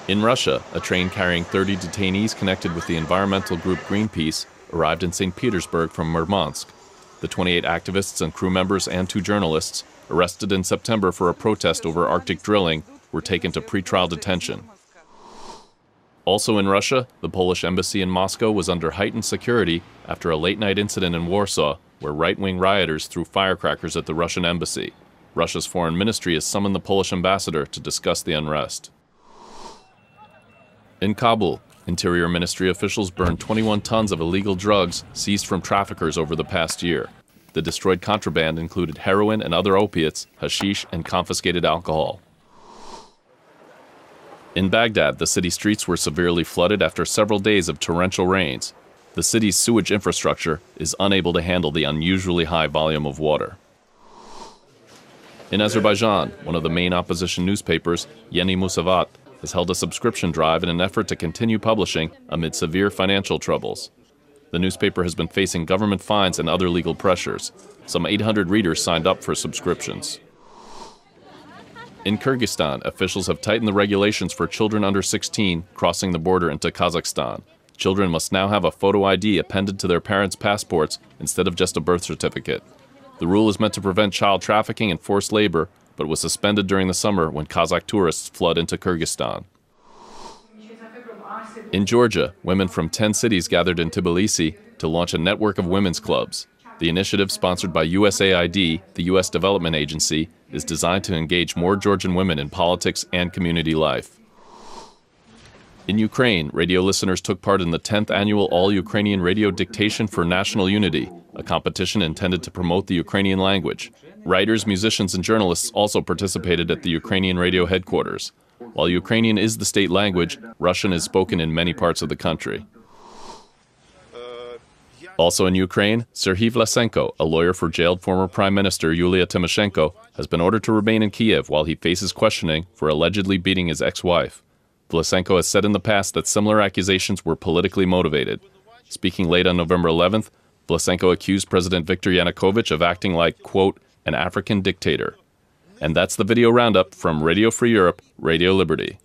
In Russia, a train carrying 30 detainees connected with the environmental group Greenpeace arrived in St. Petersburg from Murmansk. The 28 activists and crew members and 2 journalists, arrested in September for a protest over Arctic drilling, were taken to pretrial detention. Also in Russia, the Polish embassy in Moscow was under heightened security after a late-night incident in Warsaw where right-wing rioters threw firecrackers at the Russian embassy. Russia's foreign ministry has summoned the Polish ambassador to discuss the unrest. In Kabul, Interior Ministry officials burned 21 tons of illegal drugs seized from traffickers over the past year. The destroyed contraband included heroin and other opiates, hashish, and confiscated alcohol. In Baghdad, the city streets were severely flooded after several days of torrential rains. The city's sewage infrastructure is unable to handle the unusually high volume of water. In Azerbaijan, one of the main opposition newspapers, Yeni Musavat, has held a subscription drive in an effort to continue publishing amid severe financial troubles. The newspaper has been facing government fines and other legal pressures. Some 800 readers signed up for subscriptions. In Kyrgyzstan, officials have tightened the regulations for children under 16 crossing the border into Kazakhstan. Children must now have a photo ID appended to their parents' passports instead of just a birth certificate. The rule is meant to prevent child trafficking and forced labor, but was suspended during the summer when Kazakh tourists flood into Kyrgyzstan. In Georgia, women from 10 cities gathered in Tbilisi to launch a network of women's clubs. The initiative, sponsored by USAID, the U.S. Development Agency, is designed to engage more Georgian women in politics and community life. In Ukraine, radio listeners took part in the 10th annual All-Ukrainian Radio Dictation for National Unity, a competition intended to promote the Ukrainian language. Writers, musicians, and journalists also participated at the Ukrainian radio headquarters. While Ukrainian is the state language, Russian is spoken in many parts of the country. Also in Ukraine, Serhiy Vlasenko, a lawyer for jailed former Prime Minister Yulia Tymoshenko, has been ordered to remain in Kiev while he faces questioning for allegedly beating his ex-wife. Vlasenko has said in the past that similar accusations were politically motivated. Speaking late on November 11th, Vlasenko accused President Viktor Yanukovych of acting like, quote, an African dictator. And that's the video roundup from Radio Free Europe, Radio Liberty.